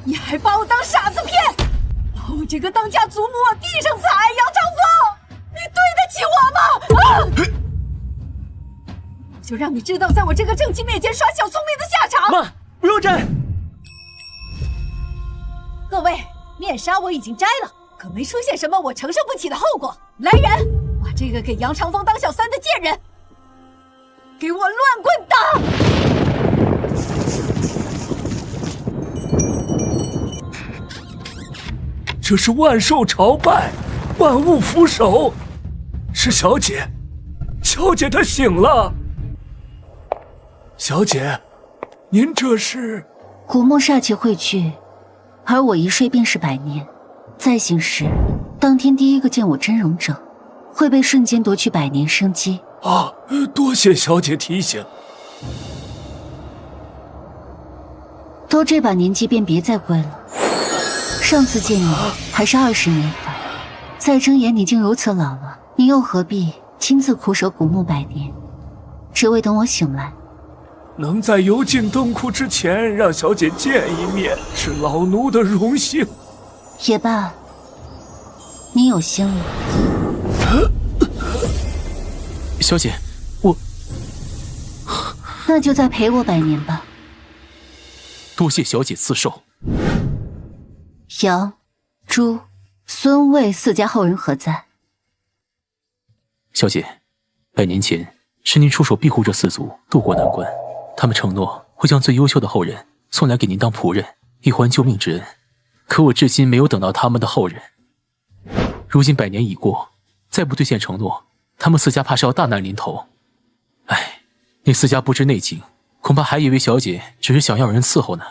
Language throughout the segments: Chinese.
你还把我当傻子骗，把我这个当家祖母往地上踩，杨长风，你对得起我吗？我就让你知道，在我这个正妻面前耍小聪明的下场。妈，不要摘！各位，面纱我已经摘了，可没出现什么我承受不起的后果。来人，把这个给杨长风当小三的贱人，给我乱棍打！这是万寿朝拜，万物俯首。是小姐，小姐她醒了。小姐，您这是？古墓煞气汇聚，而我一睡便是100年。再醒时，当天第一个见我真容者，会被瞬间夺去100年生机。啊，多谢小姐提醒。都这把年纪，便别再跪了。上次见你还是20年前，在睁眼你竟如此老了，你又何必亲自苦守古墓100年，只为等我醒来？能在油尽灯枯之前让小姐见一面，是老奴的荣幸。也罢，你有心了。小姐，我……那就再陪我100年吧。多谢小姐赐寿。杨、朱、孙魏4家后人何在？小姐，100年前是您出手庇护这4族渡过难关，他们承诺会将最优秀的后人送来给您当仆人，以还救命之恩。可我至今没有等到他们的后人。如今100年已过，再不兑现承诺，他们4家怕是要大难临头。唉，那4家不知内情，恐怕还以为小姐只是想要人伺候呢。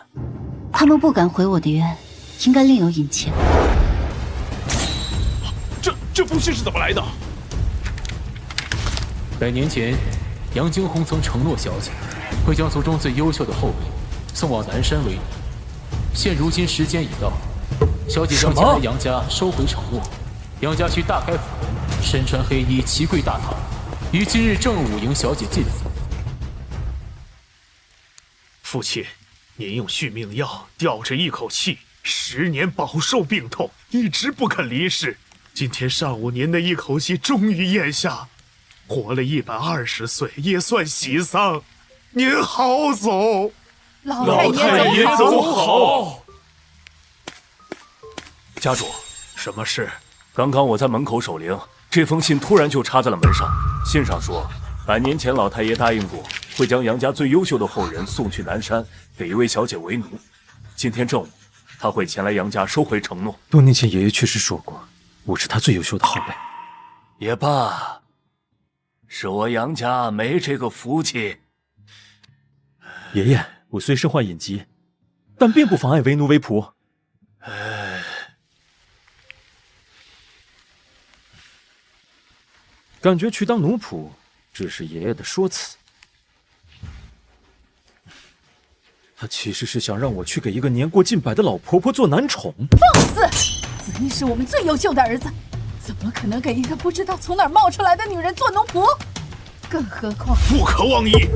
他们不敢回我的愿，应该另有隐情。这封信是怎么来的？100年前，杨惊鸿曾承诺小姐，会将族中最优秀的后裔送往南山为奴。现如今时间已到，小姐将前来杨家收回承诺。杨家需大开府门，身穿黑衣，齐跪大堂，于今日正午迎小姐进府。父亲，您用续命药吊着一口气，10年饱受病痛，一直不肯离世。今天上午您的一口气终于咽下，活了120岁也算喜丧。您好走，老太爷走好。家主，什么事？刚刚我在门口守灵，这封信突然就插在了门上。信上说，100年前老太爷答应过，会将杨家最优秀的后人送去南山，给一位小姐为奴。今天正午，他会前来杨家收回承诺。多年前爷爷确实说过，我是他最优秀的后辈。也罢，是我杨家没这个福气。爷爷，我虽身患隐疾，但并不妨碍为奴为仆。感觉去当奴仆只是爷爷的说辞，他其实是想让我去给一个年过近百的老婆婆做男宠。放肆！子义是我们最优秀的儿子，怎么可能给一个不知道从哪儿冒出来的女人做奴仆？更何况……不可妄议！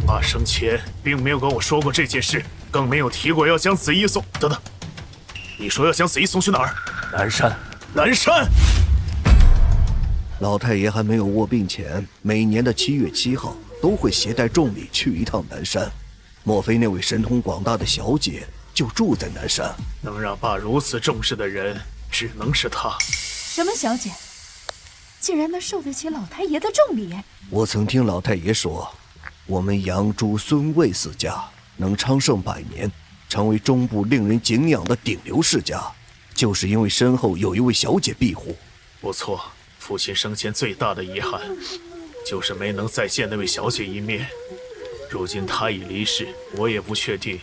爸生前并没有跟我说过这件事，更没有提过要将子义送……等等，你说要将子义送去哪儿？南山。南山。老太爷还没有卧病前，每年的7月7号都会携带重礼去一趟南山。莫非那位神通广大的小姐就住在南山？能让爸如此重视的人，只能是她。什么小姐？竟然能受得起老太爷的重礼？我曾听老太爷说，我们杨朱孙魏4家能昌盛100年，成为中部令人敬仰的顶流世家，就是因为身后有一位小姐庇护。不错。父亲生前最大的遗憾，就是没能再见那位小姐一面。如今她已离世，我也不确定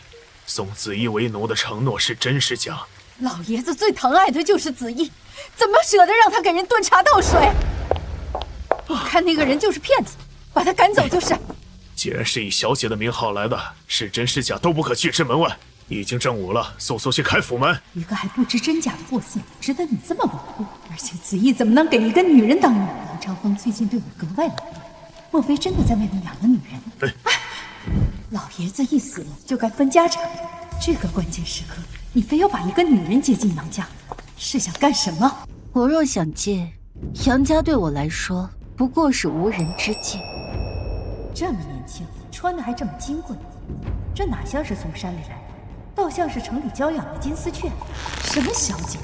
送子义为奴的承诺是真是假。老爷子最疼爱的就是子义，怎么舍得让他给人炖茶倒水？我看那个人就是骗子，把他赶走就是。既然是以小姐的名号来的，是真是假都不可拒之门外。已经正午了，速速去开府门。一个还不知真假的货色，值得你这么维护？而且子义怎么能给一个女人当女人？杨长风最近对我格外冷淡，莫非真的在外面养了女人？老爷子一死了就该分家产，这个关键时刻，你非要把一个女人接进杨家，是想干什么？我若想借，杨家对我来说不过是无人之境。这么年轻，穿的还这么金贵，这哪像是从山里来的，倒像是城里娇养的金丝雀。什么小姐？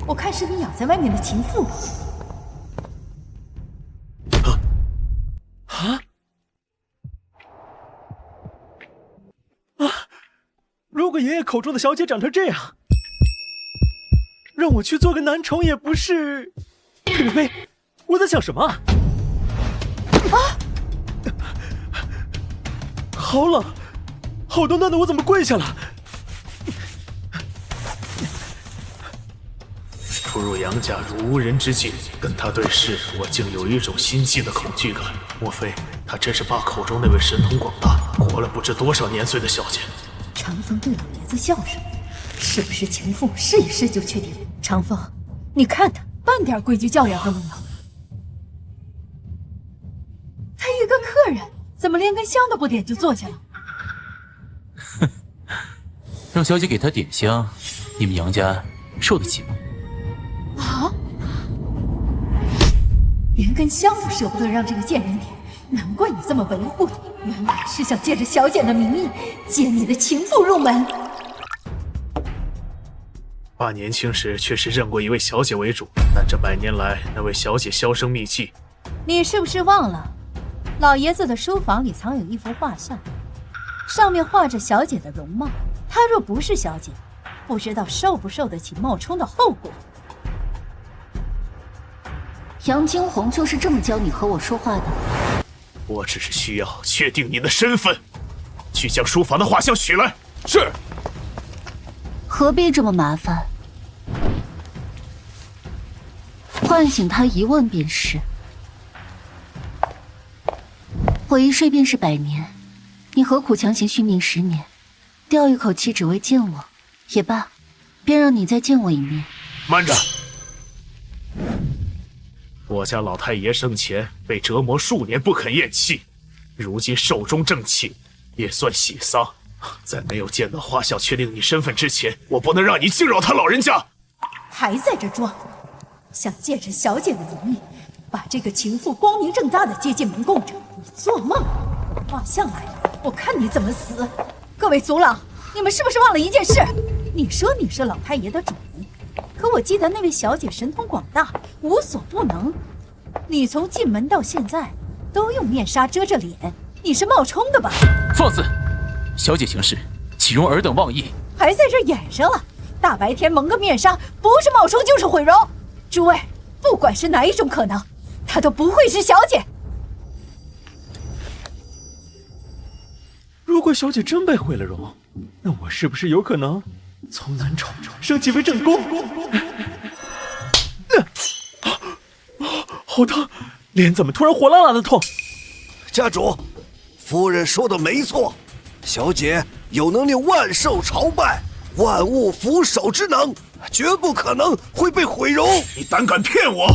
我看是你养在外面的情妇。如果爷爷口中的小姐长成这样，让我去做个男宠也不是。呸！我在想什么？好冷，好端端的我怎么跪下了？初入杨家如无人之境，跟他对视，我竟有一种心悸的恐惧感。莫非他真是爸口中那位神通广大、活了不知多少年岁的小姐？长风对老爷子笑什么？是不是情妇？试一试就确定。长风，你看他半点规矩教养都没有。他一个客人，怎么连根香都不点就坐下了？哼，让小姐给他点香，你们杨家受得起吗？啊！连根香都舍不得让这个贱人点，难怪你这么维护他，原来是想借着小姐的名义接你的情妇入门。爸年轻时确实认过一位小姐为主，但这100年来，那位小姐销声匿迹。你是不是忘了，老爷子的书房里藏有一幅画像，上面画着小姐的容貌。她若不是小姐，不知道受不受得起冒充的后果。杨惊鸿就是这么教你和我说话的？我只是需要确定你的身份，去将书房的画像取来。是。何必这么麻烦？唤醒他一问便是。我一睡便是100年，你何苦强行续命10年？吊一口气只为见我，也罢，便让你再见我一面。慢着！我家老太爷生前被折磨数年不肯咽气，如今寿终正寝，也算喜丧。在没有见到画像确定你身份之前，我不能让你惊扰他老人家。还在这装，想借着小姐的名义把这个情妇光明正大的接进门供着，你做梦！画像来了，我看你怎么死！各位族老，你们是不是忘了一件事？你说你是老太爷的主人，可我记得那位小姐神通广大，无所不能。你从进门到现在都用面纱遮着脸，你是冒充的吧？放肆！小姐行事，岂容尔等妄议？还在这演上了？大白天蒙个面纱，不是冒充就是毁容。诸位，不管是哪一种可能，她都不会是小姐。如果小姐真被毁了容，那我是不是有可能从男宠升级为正宫？好疼！脸怎么突然火辣辣的痛？家主，夫人说的没错，小姐有能令万兽朝拜、万物俯首之能，绝不可能会被毁容。你胆敢骗我！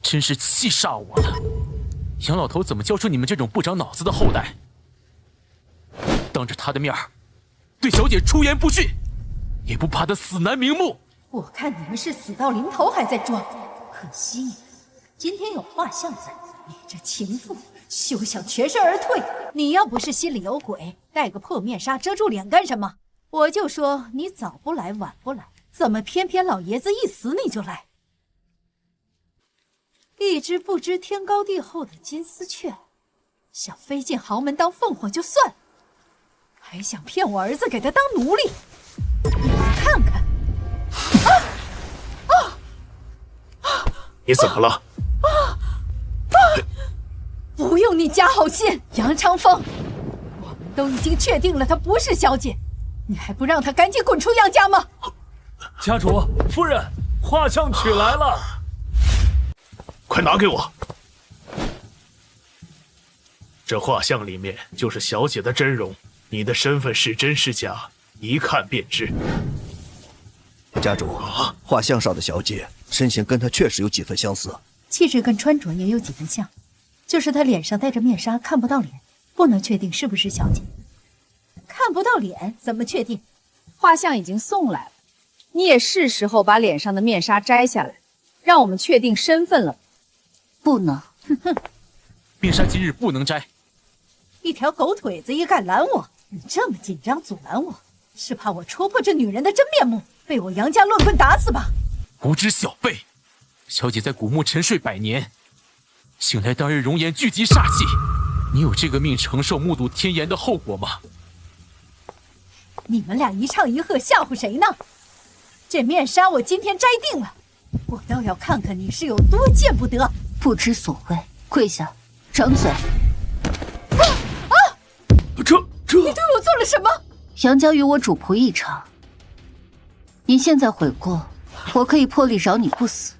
真是气煞我了！杨老头怎么教出你们这种不长脑子的后代？当着他的面对小姐出言不逊，也不怕他死难瞑目。我看你们是死到临头还在装，可惜今天有画像在，你这情妇休想全身而退。你要不是心里有鬼，戴个破面纱遮住脸干什么？我就说你早不来晚不来，怎么偏偏老爷子一死你就来？一只不知天高地厚的金丝雀，想飞进豪门当凤凰就算了，还想骗我儿子给他当奴隶。你看看，你怎么了？不用你假好心，杨长风，我们都已经确定了她不是小姐，你还不让她赶紧滚出杨家吗？家主、夫人，画像取来了，快拿给我！这画像里面就是小姐的真容，你的身份是真是假，一看便知。家主，画像上的小姐身形跟她确实有几分相似，气质跟穿着也有几分像，就是她脸上戴着面纱，看不到脸，不能确定是不是小姐。看不到脸怎么确定？画像已经送来了，你也是时候把脸上的面纱摘下来，让我们确定身份了。不能。面纱今日不能摘。一条狗腿子也敢拦我！你这么紧张阻拦我，是怕我戳破这女人的真面目，被我杨家乱棍打死吧？无知小辈，小姐在古墓沉睡100年，醒来当日容颜聚集煞气，你有这个命承受目睹天颜的后果吗？你们俩一唱一和吓唬谁呢？这面纱我今天摘定了，我倒要看看你是有多见不得。不知所谓，跪下，张嘴。你对我做了什么？杨家与我主仆一场，你现在悔过，我可以破例饶你不死。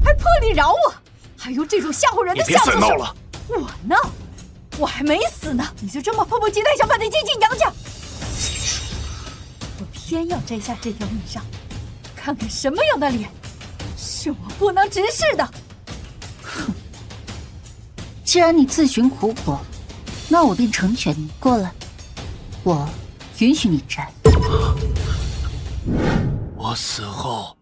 还破例饶我？还有这种吓唬人的下作？你别再闹了！我闹？我还没死呢，你就这么迫不及待想把他接进杨家？我偏要摘下这条面纱，看看什么样的脸是我不能直视的。哼！既然你自寻苦果，那我便成全你。过来。我允许你摘。我死后，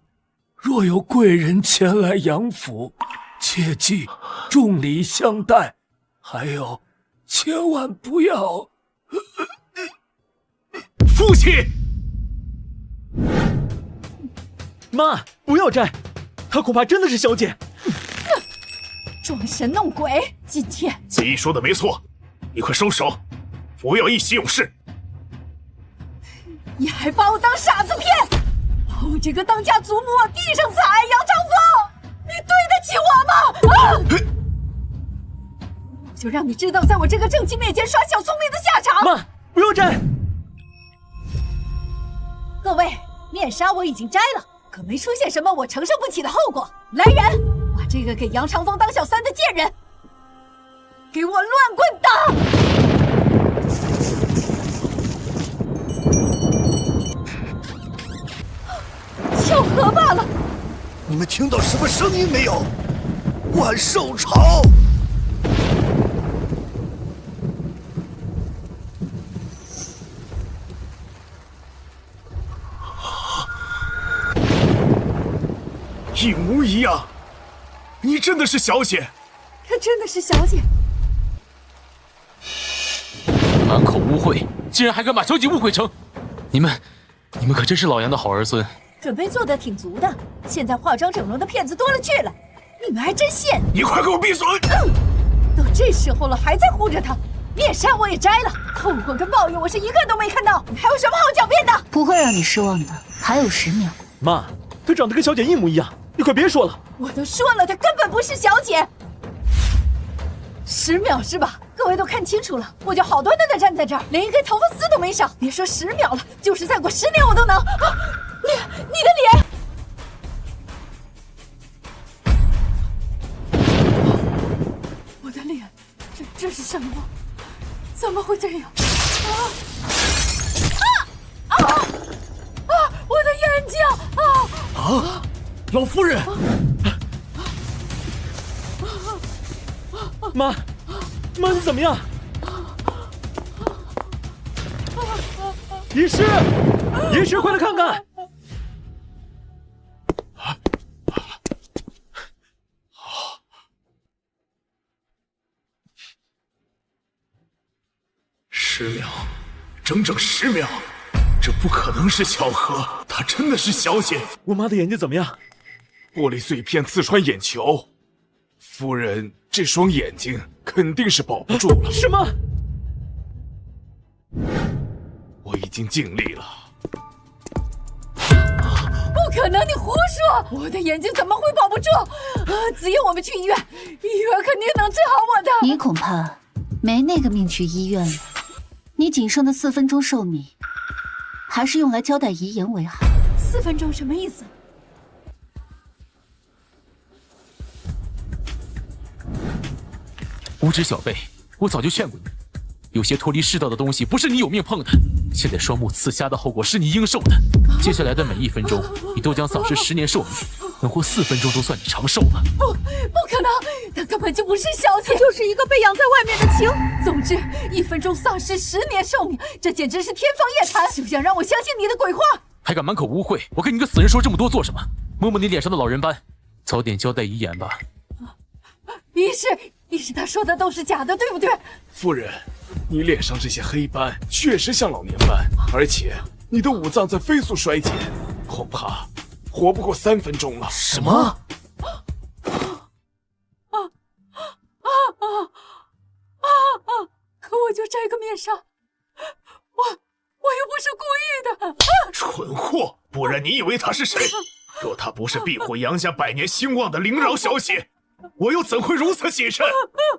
若有贵人前来杨府，切记重礼相待，还有，千万不要。父亲，妈，不要摘，她恐怕真的是小姐。装神弄鬼！今天子怡说的没错，你快收手，不要意气用事。你还把我当傻子骗！我这个当家祖母往地上踩，杨长风，你对得起我吗？我就让你知道，在我这个正妻面前耍小聪明的下场。妈，不要摘！各位，面纱我已经摘了，可没出现什么我承受不起的后果。来人，把这个给杨长风当小三的贱人，给我乱棍打！巧合罢了。你们听到什么声音没有？万寿朝！一模一样，你真的是小姐？她真的是小姐？满口污秽，竟然还敢把小姐误会成……你们可真是老杨的好儿孙。准备做的挺足的，现在化妆整容的骗子多了去了，你们还真信？你快给我闭嘴！都这时候了，还在护着他。面纱我也摘了，后果跟报应我是一个都没看到，你还有什么好狡辩的？不会让你失望的，还有10秒。妈，她长得跟小姐一模一样，你快别说了。我都说了，她根本不是小姐。10秒是吧？各位都看清楚了，我就好端端的站在这儿，连一根头发丝都没少。别说10秒了，就是再过10年我都能。你的脸，我的脸，这是什么？怎么会这样？我的眼睛！老夫人，妈，你怎么样？医师，快来看看！10秒，整整10秒，这不可能是巧合，她真的是小姐。我妈的眼睛怎么样？玻璃碎片刺穿眼球，夫人这双眼睛肯定是保不住了。什么？我已经尽力了。不可能，你胡说！我的眼睛怎么会保不住？子怡，我们去医院，医院肯定能治好我的。你恐怕没那个命去医院了。你仅剩的4分钟寿命，还是用来交代遗言为好。4分钟什么意思？无知小辈，我早就劝过你，有些脱离世道的东西不是你有命碰的。现在双目刺瞎的后果是你应受的。接下来的每1分钟，你都将丧失10年寿命。能活4分钟都算你长寿了。不可能，她根本就不是小姐，就是一个被养在外面的情。总之，1分钟丧失10年寿命，这简直是天方夜谭！就想让我相信你的鬼话？还敢满口污秽！我跟你个死人说这么多做什么？摸摸你脸上的老人斑，早点交代遗言吧。医师他说的都是假的，对不对？夫人，你脸上这些黑斑确实像老年斑，而且你的五脏在飞速衰减，恐怕活不过3分钟了。什么？可我就摘个面纱，我又不是故意的。蠢货！不然你以为她是谁？若她不是庇护杨家百年兴旺的灵娆小姐，我又怎会如此谨慎？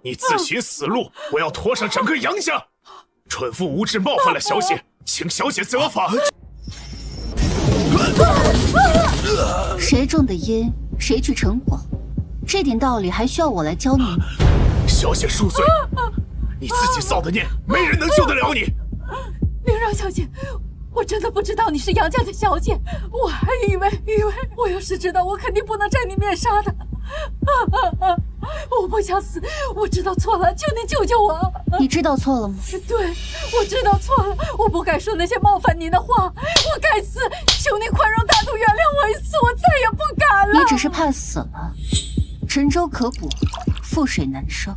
你自寻死路，我要拖上整个杨家！蠢妇无知冒犯了小姐，请小姐责罚。谁种的因，谁去成果，这点道理还需要我来教你吗？小姐恕罪，你自己造的孽，没人能救得了你。灵娆小姐，我真的不知道你是杨家的小姐，我还以为我要是知道，我肯定不能摘你面纱的。我不想死，我知道错了，求你救救我。你知道错了吗？对，我知道错了，我不该说那些冒犯你的话，我该死，求你宽容大度，原谅我一次，我再也不敢了。你只是怕死了。沉舟可补，覆水难收。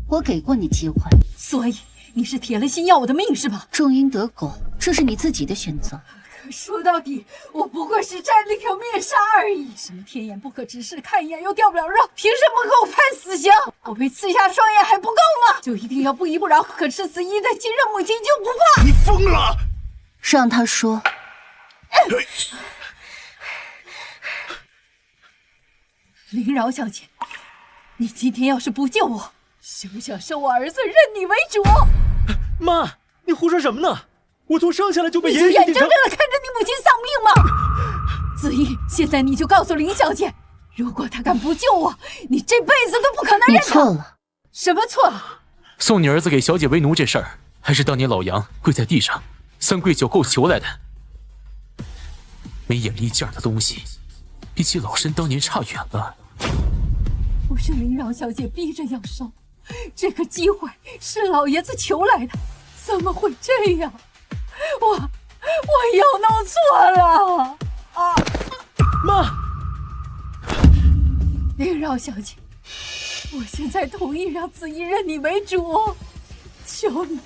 我给过你机会，所以你是铁了心要我的命是吧？种因得果，这是你自己的选择。可说到底，我不过是摘了一条面纱而已。什么天眼不可直视，看一眼又掉不了肉，凭什么给我判死刑？我被刺下双眼还不够吗？就一定要不依不饶，可吃死一的亲生母亲就不怕？你疯了！让他说。灵娆小姐，你今天要是不救我，休想收我儿子，认你为主！妈，你胡说什么呢？我从生下来就被你爷爷是眼睁睁的看着你母亲丧命吗？子怡，现在你就告诉林小姐，如果她敢不救我，你这辈子都不可能认她。你错了。什么错了？送你儿子给小姐为奴这事儿，还是当年老杨跪在地上3跪9叩求来的。没眼力劲儿的东西，比起老身当年差远了。不是灵娆小姐逼着要收，这个机会是老爷子求来的，怎么会这样？我又弄错了啊！妈，灵娆小姐，我现在同意让子怡认你为主，求你，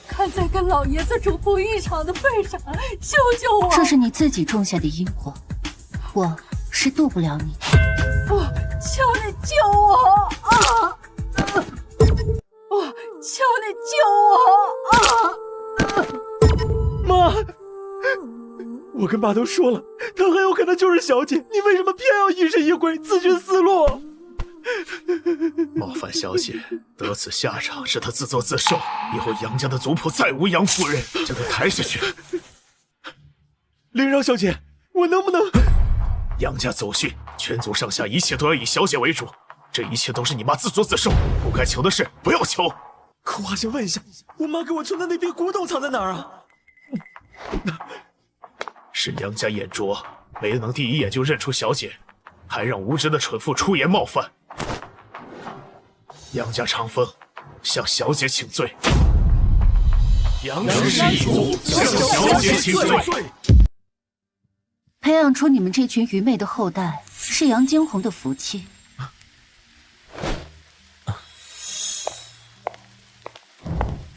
看在跟老爷子主仆一场的份上，救救我！这是你自己种下的因果，我是渡不了你的。我求你救我啊！我求你救我啊！妈，我跟爸都说了，她很有可能就是小姐，你为什么偏要疑神疑鬼，自寻死路？冒犯小姐，得此下场是她自作自受。以后杨家的族谱再无杨夫人，将她抬下去。灵娆小姐，我能不能……杨家走训，全族上下一切都要以小姐为主，这一切都是你妈自作自受，不该求的事不要求。可我还想问一下，我妈给我存的那批古董藏在哪儿啊？是杨家眼拙，没能第一眼就认出小姐，还让无知的蠢妇出言冒犯。杨家长风向小姐请罪。杨氏一族向小姐请罪。培养出你们这群愚昧的后代，是杨惊鸿的福气。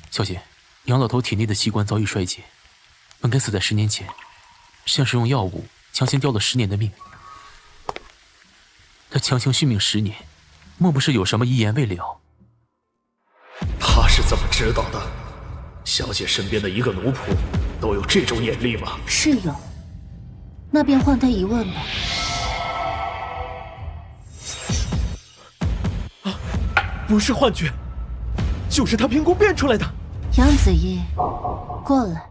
小姐，杨老头体内的器官早已衰竭，本该死在10年前，像是用药物强行吊了10年的命。他强行续命10年，莫不是有什么遗言未了？他是怎么知道的？小姐身边的一个奴仆都有这种眼力吗？是有，那便换他一问吧。不是幻觉，就是他凭空变出来的。杨子怡，过来。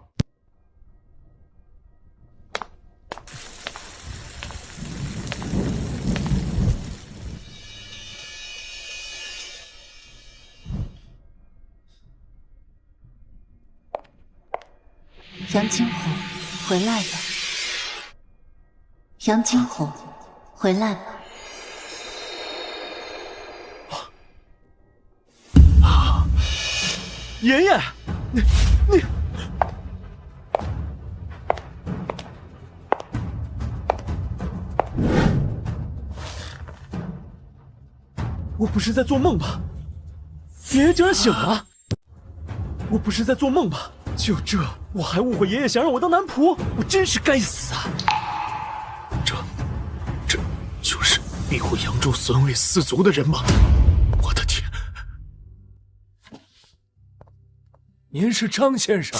杨惊鸿，回来了。杨惊鸿，回来吧。爷爷，你，我不是在做梦吧？爷爷竟然醒了！我不是在做梦吧？就这，我还误会爷爷想让我当男仆，我真是该死啊！这就是庇护扬州孙卫四族的人吗？我的天！您是张先生，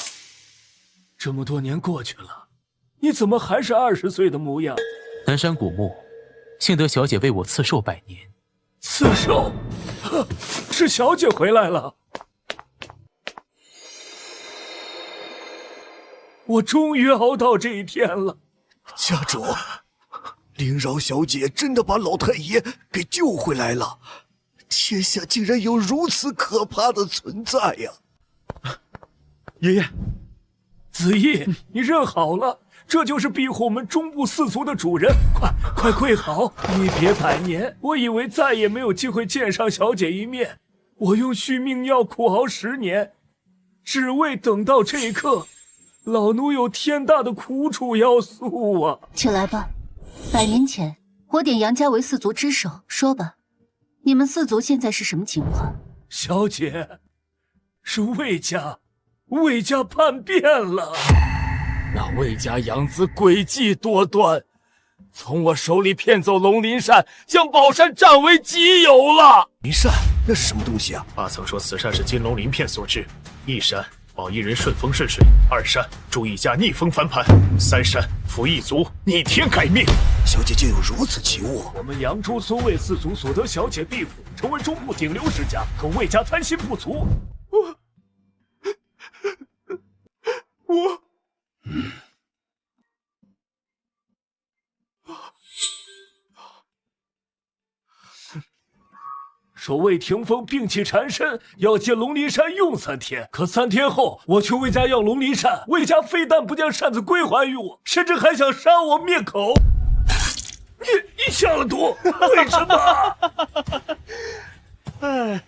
这么多年过去了，你怎么还是20岁的模样？南山古墓，幸得小姐为我赐寿100年。刺寿，是小姐回来了。我终于熬到这一天了。家主，灵饶小姐真的把老太爷给救回来了，天下竟然有如此可怕的存在呀！爷爷，子义，你认好了，这就是庇护我们中部4族的主人，快跪好！一别100年，我以为再也没有机会见上小姐一面，我用续命药苦熬10年，只为等到这一刻。老奴有天大的苦楚要诉啊！起来吧，100年前，我点杨家为4族之首，说吧，你们4族现在是什么情况？小姐，是魏家叛变了。那魏家养子诡计多端，从我手里骗走龙鳞扇，将宝扇占为己有了。鳞扇，那是什么东西啊？爸曾说此扇是金龙鳞片所制，一扇保一人顺风顺水，2扇助一家逆风翻盘，3扇扶一族逆天改命。小姐竟有如此奇物！我们扬州孙魏4族所得小姐庇护，成为中部顶流世家，可魏家贪心不足。说魏霆锋病气缠身，要借龙鳞扇用3天，可3天后我去魏家要龙鳞扇，魏家非但不将扇子归还于我，甚至还想杀我灭口。你下了毒，为什么？哎，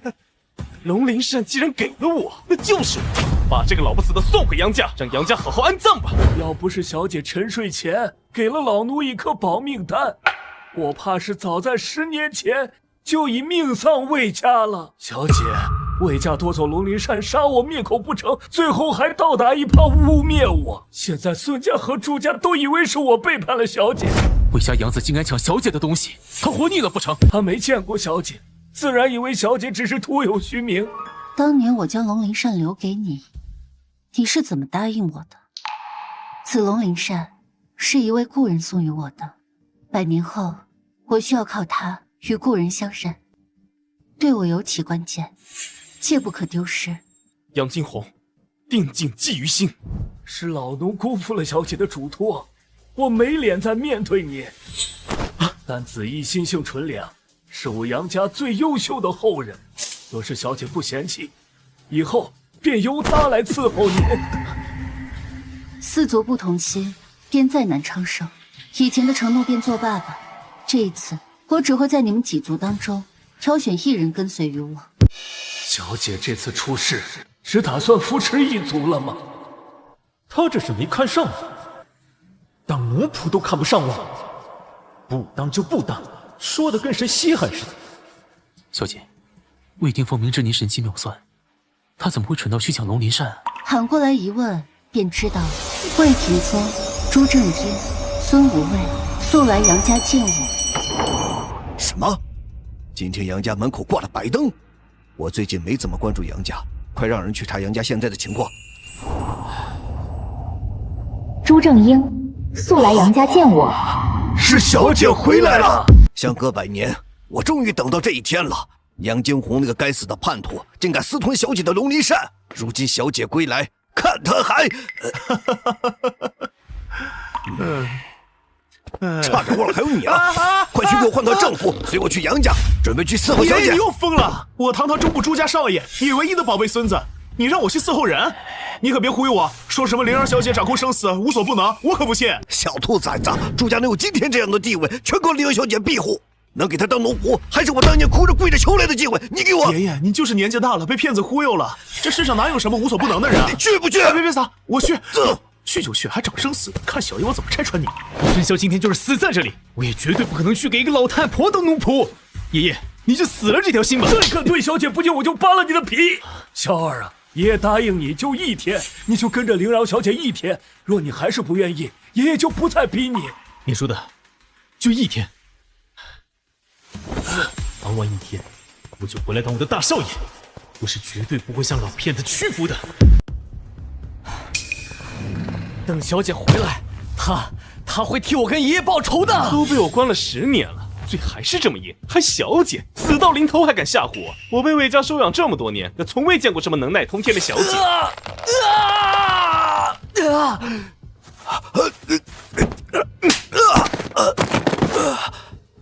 龙鳞扇既然给了我，那就是我，把这个老不死的送回杨家，让杨家好好安葬吧。要不是小姐沉睡前给了老奴一颗保命丹，我怕是早在10年前就已命丧魏家了。小姐，魏家夺走龙鳞扇，杀我灭口不成，最后还倒打一耙污蔑我。现在孙家和朱家都以为是我背叛了小姐。魏家养子竟敢抢小姐的东西，他活腻了不成？他没见过小姐，自然以为小姐只是徒有虚名。当年我将龙鳞扇留给你，你是怎么答应我的？此龙鳞扇是一位故人送予我的，100年后我需要靠它与故人相认，对我尤其关键，切不可丢失。杨金红，定谨记于心。是老奴辜负了小姐的嘱托，我没脸再面对你。但子义心性纯良，是我杨家最优秀的后人，若是小姐不嫌弃，以后便由他来伺候您。4族不同心，便再难昌盛。以前的承诺便作罢吧。这一次，我只会在你们几族当中挑选1人跟随于我。小姐这次出事，只打算扶持1族了吗？他这是没看上我，当奴仆都看不上我，不当就不当，说的跟谁稀罕似的。小姐，魏霆锋明知您神机妙算，他怎么会蠢到去抢龙鳞扇啊？喊过来一问便知道，魏霆锋、朱正英、孙无畏素来杨家见我。什么？今天杨家门口挂了白灯？我最近没怎么关注杨家，快让人去查杨家现在的情况。朱正英素来杨家见我。是小姐回来了！相隔100年，我终于等到这一天了。杨金红那个该死的叛徒，竟敢私吞小姐的龙鳞扇。如今小姐归来，看他还……差着忘了还有你啊！快去给我换套正服，随我去杨家，准备去伺候小姐。你又疯了！我堂堂中部朱家少爷，你唯一的宝贝孙子，你让我去伺候人？你可别忽悠我，说什么灵儿小姐掌控生死无所不能，我可不信。小兔崽子，朱家能有今天这样的地位，全靠灵儿小姐庇护。能给她当奴仆，还是我当年哭着跪着求来的机会。你给我！爷爷，您就是年纪大了，被骗子忽悠了。这世上哪有什么无所不能的人啊？你去不去？别撒，我去。走。去就去，还长生死，看小爷我怎么拆穿你！孙潇今天就是死在这里，我也绝对不可能去给一个老太婆当奴仆。爷爷，你就死了这条心吧！再敢对小姐不敬，我就扒了你的皮！小二啊，爷爷答应你就1天，你就跟着灵娆小姐1天。若你还是不愿意，爷爷就不再逼你。你说的，就1天。当完1天，我就回来当我的大少爷。我是绝对不会向老骗子屈服的。等小姐回来，她会替我跟爷爷报仇的。都被我关了10年了，嘴还是这么硬，还小姐，死到临头还敢吓唬我！我被魏家收养这么多年，可从未见过这么能耐通天的小姐。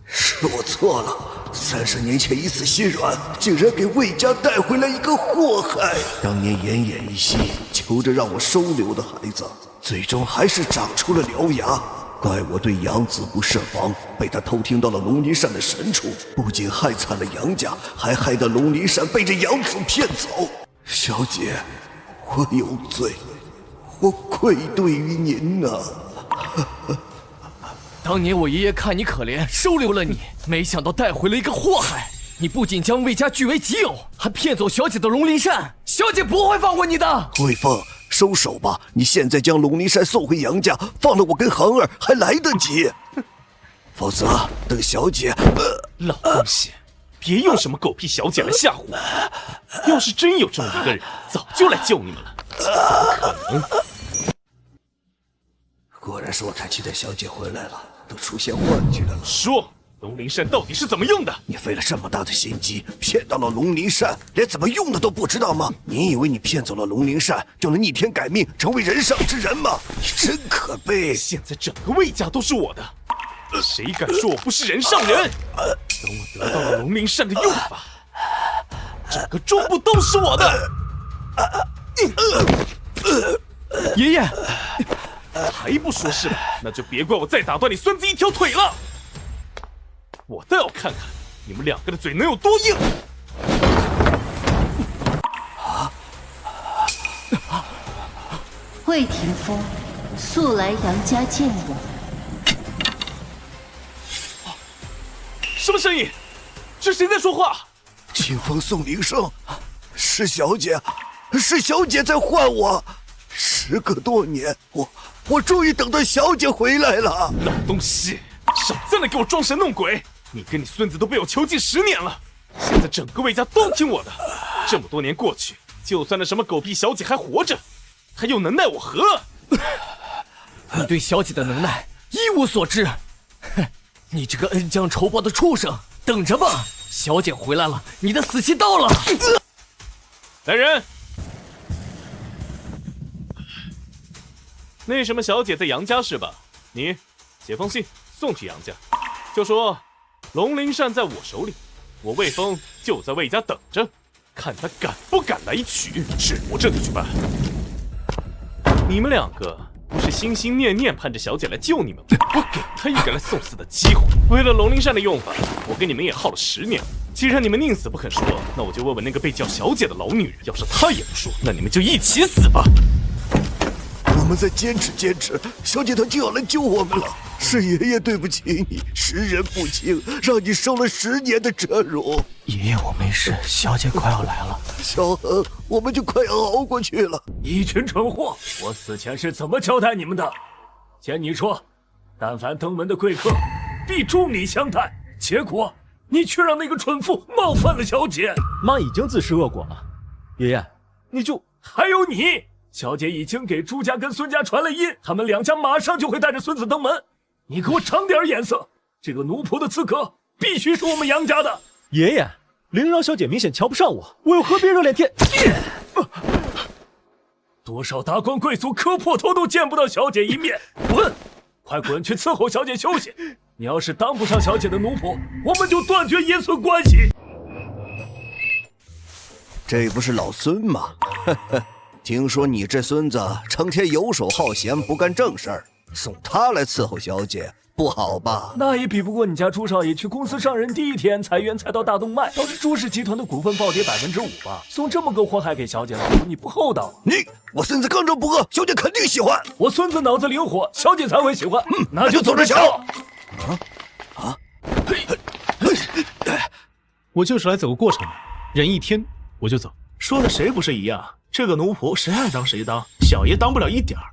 是我错了，30年前一次心软，竟然给魏家带回来一个祸害。当年奄奄一息，求着让我收留的孩子，最终还是长出了獠牙。怪我对养子不设防，被他偷听到了龙鳞扇的神处，不仅害惨了杨家，还害得龙鳞扇被这养子骗走。小姐，我有罪，我愧对于您啊。当年我爷爷看你可怜，收留了你，没想到带回了一个祸害。你不仅将魏家据为己有，还骗走小姐的龙鳞扇，小姐不会放过你的。魏凤，收手吧！你现在将龙鳞扇送回杨家，放了我跟航儿还来得及。否则，等小姐……老东西，别用什么狗屁小姐来吓唬我。要是真有这么一个人，早就来救你们了。怎么可能？果然是我太期待小姐回来了，都出现幻觉了。说，龙鳞扇到底是怎么用的？你费了这么大的心机，骗到了龙鳞扇，连怎么用的都不知道吗？你以为你骗走了龙鳞扇，就能逆天改命，成为人上之人吗？你真可悲！现在整个魏家都是我的，谁敢说我不是人上人？等我得到了龙鳞扇的用法，整个中部都是我的。爷爷。还不说是吧？那就别怪我再打断你孙子一条腿了！我倒要看看你们2个的嘴能有多硬！魏霆锋，速来杨家见我。什么声音？是谁在说话？清风送铃声，是小姐，是小姐在唤我。10个多年，我终于等到小姐回来了。老东西，少在那给我装神弄鬼！你跟你孙子都被我囚禁10年了，现在整个魏家都听我的。这么多年过去，就算那什么狗屁小姐还活着，她又能奈我何？你对小姐的能耐一无所知。哼，你这个恩将仇报的畜生，等着吧！小姐回来了，你的死期到了。来人！那什么小姐在杨家是吧？你写封信送去杨家，就说龙鳞扇在我手里，我魏峰就在魏家等着，看他敢不敢来取。是，我这就去办。你们2个不是心心念念盼着小姐来救你们吗？我给她一个来送死的机会。为了龙鳞扇的用法，我跟你们也耗了10年了。既然你们宁死不肯说，那我就问问那个被叫小姐的老女人，要是她也不说，那你们就一起死吧。我们再坚持坚持，小姐她就要来救我们了。是爷爷对不起你，识人不清，让你受了10年的折辱。爷爷，我没事，小姐快要来了。小恒，我们就快要熬过去了。一群蠢货！我死前是怎么交代你们的？见你说，但凡登门的贵客，必重礼相待。结果你却让那个蠢妇冒犯了小姐。妈已经自食恶果了，爷爷，你就还有你。小姐已经给朱家跟孙家传了音，他们2家马上就会带着孙子登门。你给我长点眼色，这个奴仆的资格必须是我们杨家的。爷爷，灵娆小姐明显瞧不上我，我又何必热脸贴？多少达官贵族磕破头都见不到小姐一面，滚！快滚去伺候小姐休息。你要是当不上小姐的奴仆，我们就断绝爷孙关系。这不是老孙吗？听说你这孙子成天游手好闲，不干正事儿，送他来伺候小姐，不好吧？那也比不过你家朱少爷去公司上任第一天裁员裁到大动脉，导致朱氏集团的股份暴跌5%吧？送这么个祸害给小姐，老叔你不厚道。我孙子刚正不阿，小姐肯定喜欢。我孙子脑子灵活，小姐才会喜欢。那就走着瞧。我就是来走个过场的，忍一天我就走。说的谁不是一样？这个奴仆谁爱当谁当，小爷当不了一点儿。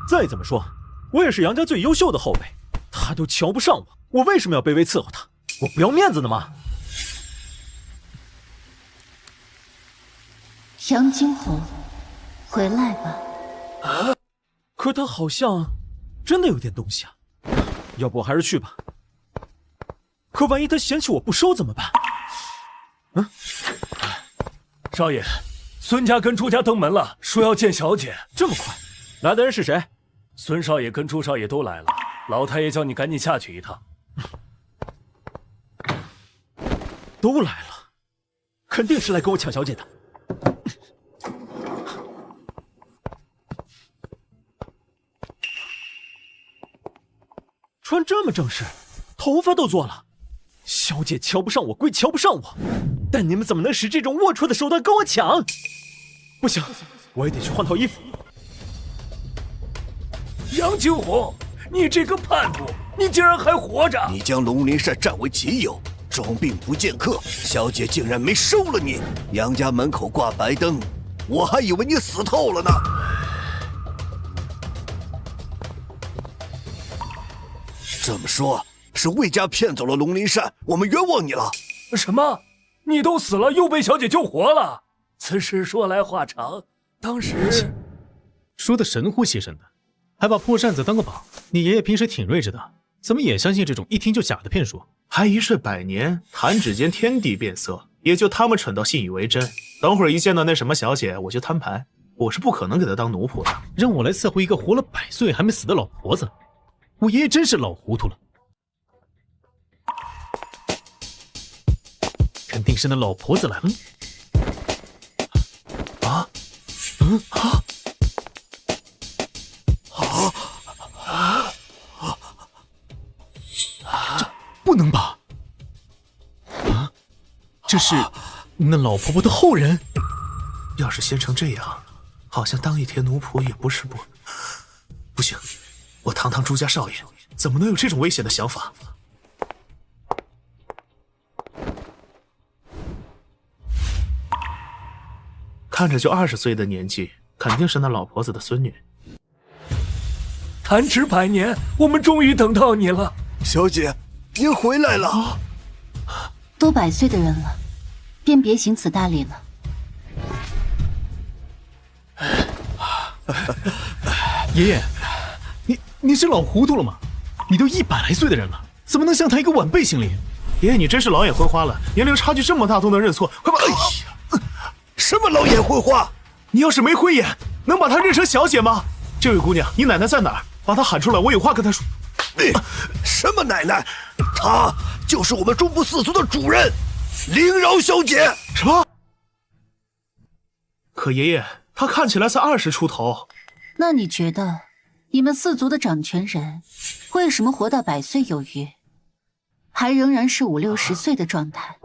再怎么说，我也是杨家最优秀的后辈，他都瞧不上我，我为什么要卑微伺候他？我不要面子的吗？杨金红，回来吧。可他好像真的有点东西啊，要不我还是去吧。可万一他嫌弃我不收怎么办？少爷，孙家跟朱家登门了，说要见小姐。这么快？来的人是谁？孙少爷跟朱少爷都来了，老太爷叫你赶紧下去一趟。都来了，肯定是来跟我抢小姐的。穿这么正式，头发都做了，小姐瞧不上我归瞧不上我，但你们怎么能使这种龌龊的手段跟我抢？不行，我也得去换套衣服。杨金红，你这个叛徒，你竟然还活着！你将龙鳞扇占为己有，装病不见客，小姐竟然没收了你。杨家门口挂白灯，我还以为你死透了呢。这么说，是魏家骗走了龙鳞扇，我们冤枉你了。什么？你都死了，又被小姐救活了？此事说来话长，当时说的神乎其神的，还把破扇子当个宝。你爷爷平时挺睿智的，怎么也相信这种一听就假的骗说？还一睡百年，弹指间天地变色，也就他们蠢到信以为真。等会儿一见到那什么小姐，我就摊牌，我是不可能给她当奴仆的。让我来伺候一个活了100岁还没死的老婆子，我爷爷真是老糊涂了。肯定是那老婆子来了。这不能吧？这是那老婆婆的后人。要是先成这样，好像当一天奴仆也不是不行，我堂堂朱家少爷，怎么能有这种危险的想法？看着就20岁的年纪，肯定是那老婆子的孙女。弹指100年，我们终于等到你了，小姐，您回来了。都100岁的人了，便别行此大礼了。爷爷，你是老糊涂了吗？你都100来岁的人了，怎么能向他一个晚辈行礼？爷爷，你真是老眼昏花了，年龄差距这么大都能认错，快把！哎呀，什么老眼昏花？你要是没灰眼，能把她认成小姐吗？这位姑娘，你奶奶在哪儿？把她喊出来，我有话跟她说。什么奶奶？她就是我们中部4族的主人，灵饶小姐。什么？可爷爷，她看起来才20出头。那你觉得，你们4族的掌权人，为什么活到100岁有余，还仍然是50、60岁的状态？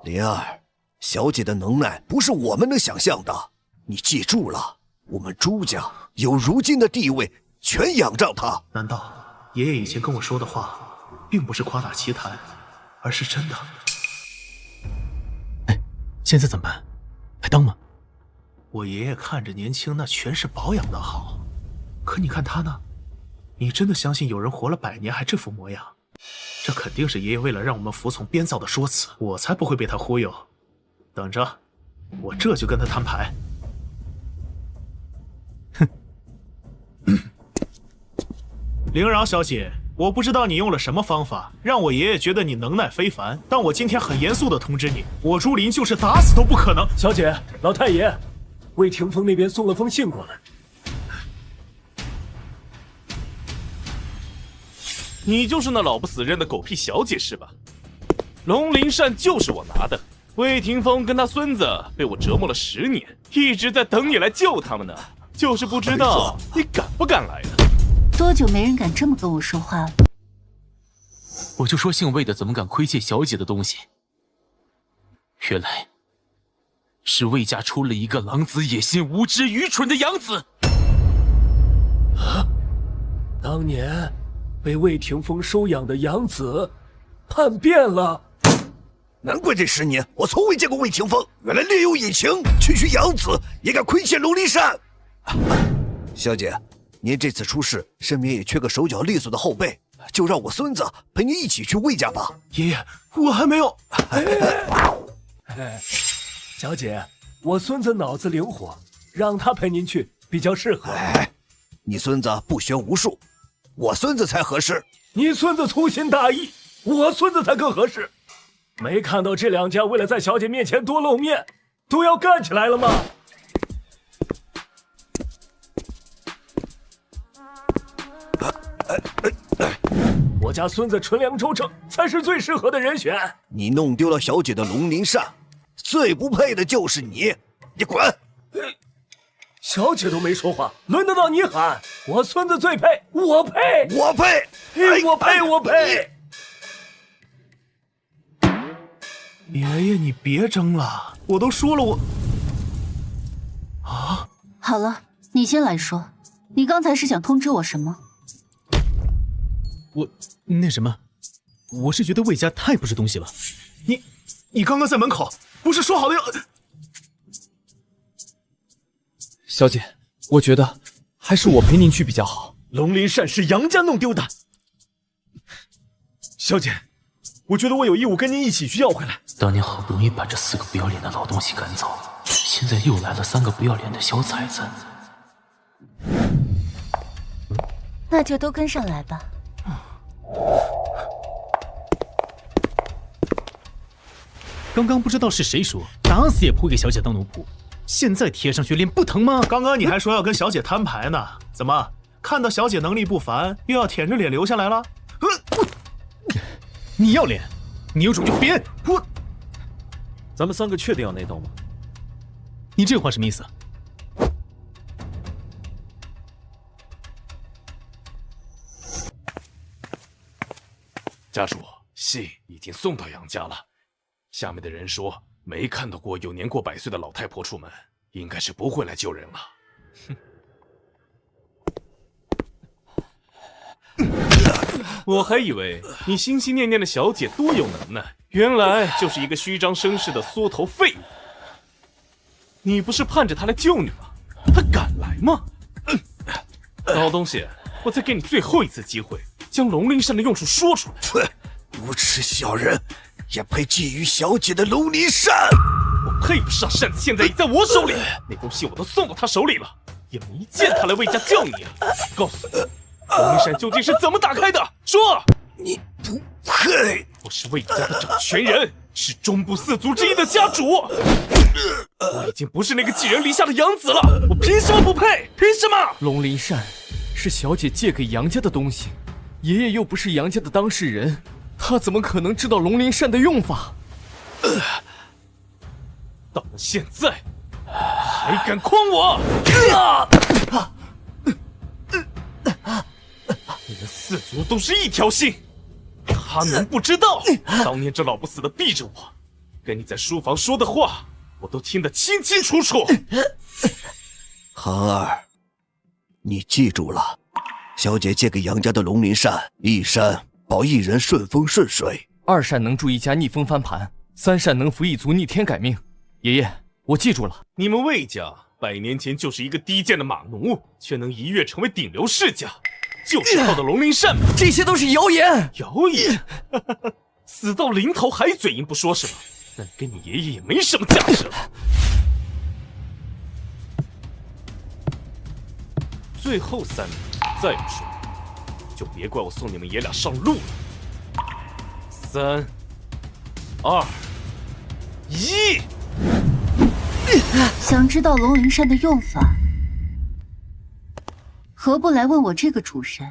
灵儿，小姐的能耐不是我们能想象的，你记住了，我们朱家有如今的地位，全仰仗她。难道爷爷以前跟我说的话，并不是夸大其谈，而是真的？哎，现在怎么办？还当吗？我爷爷看着年轻，那全是保养的好。可你看他呢？你真的相信有人活了100年还这副模样？这肯定是爷爷为了让我们服从编造的说辞，我才不会被他忽悠。等着，我这就跟他摊牌。哼。灵饶小姐，我不知道你用了什么方法，让我爷爷觉得你能耐非凡，但我今天很严肃地通知你，我朱林就是打死都不可能。小姐，老太爷，魏霆锋那边送了封信过来。你就是那老不死认的狗屁小姐是吧？龙鳞扇就是我拿的，魏霆锋跟他孙子被我折磨了10年，一直在等你来救他们呢，就是不知道你敢不敢来呢？多久没人敢这么跟我说话了？我就说姓魏的怎么敢窥窃小姐的东西？原来是魏家出了一个狼子野心、无知愚蠢的养子。当年被魏霆锋收养的养子叛变了。难怪这10年我从未见过魏霆锋，原来另有隐情。区区养子也敢窥窃龙鳞山！小姐，您这次出事，身边也缺个手脚利索的后辈，就让我孙子陪您一起去魏家吧。爷爷，我还没有。小姐，我孙子脑子灵活，让他陪您去比较适合。你孙子不学无术，我孙子才合适。你孙子粗心大意，我孙子才更合适。没看到这2家为了在小姐面前多露面，都要干起来了吗？我家孙子纯良周正才是最适合的人选。你弄丢了小姐的龙鳞扇，最不配的就是你，你滚！小姐都没说话，轮得到你喊？我孙子最配，我配，我配，我配，我配。爷爷，你别争了，我都说了我……好了，你先来说，你刚才是想通知我什么？我那什么，我是觉得魏家太不是东西了。你刚刚在门口不是说好的要……小姐，我觉得还是我陪您去比较好。龙鳞扇是杨家弄丢的。小姐，我觉得我有义务跟您一起去要回来。当年好不容易把这4个不要脸的老东西赶走，现在又来了3个不要脸的小崽子。那就都跟上来吧。刚刚不知道是谁说，打死也不会给小姐当奴仆。现在贴上去脸不疼吗？刚刚你还说要跟小姐摊牌呢，怎么看到小姐能力不凡，又要舔着脸留下来了？你要脸，你有种就别！咱们3个确定要内斗吗？你这话什么意思？家主，信已经送到杨家了。下面的人说没看到过有年过100岁的老太婆出门，应该是不会来救人了。我还以为你心心念念的小姐多有能耐，原来就是一个虚张声势的缩头废物。你不是盼着她来救你吗？她敢来吗？老东西，我再给你最后一次机会，将龙鳞扇的用处说出来。无耻小人，也配觊觎小姐的龙鳞扇？我配不上扇子，现在已在我手里。那封信我都送到他手里了，也没见他来魏家救你啊！告诉我，龙鳞扇究竟是怎么打开的？说！你不配！我是魏家的掌权人，是中部4族之一的家主。我已经不是那个寄人篱下的养子了，我凭什么不配？凭什么？龙鳞扇是小姐借给杨家的东西，爷爷又不是杨家的当事人，他怎么可能知道龙鳞扇的用法？到了现在，还敢诓我！你们4族都是一条心，他能不知道？当年这老不死的逼着我，跟你在书房说的话，我都听得清清楚楚。韩儿，你记住了，小姐借给杨家的龙鳞扇，一扇保一人顺风顺水，2扇能助一家逆风翻盘，3扇能扶一族逆天改命。爷爷，我记住了。你们魏家100年前就是一个低贱的马奴，却能一跃成为顶流世家，就是靠的龙鳞扇吗？这些都是谣言。谣言？死到临头还嘴硬不说是吧？那你跟你爷爷也没什么价值了。最后3名再不说，就别怪我送你们爷俩上路了。3、2、1。想知道龙鳞扇的用法，何不来问我这个主神？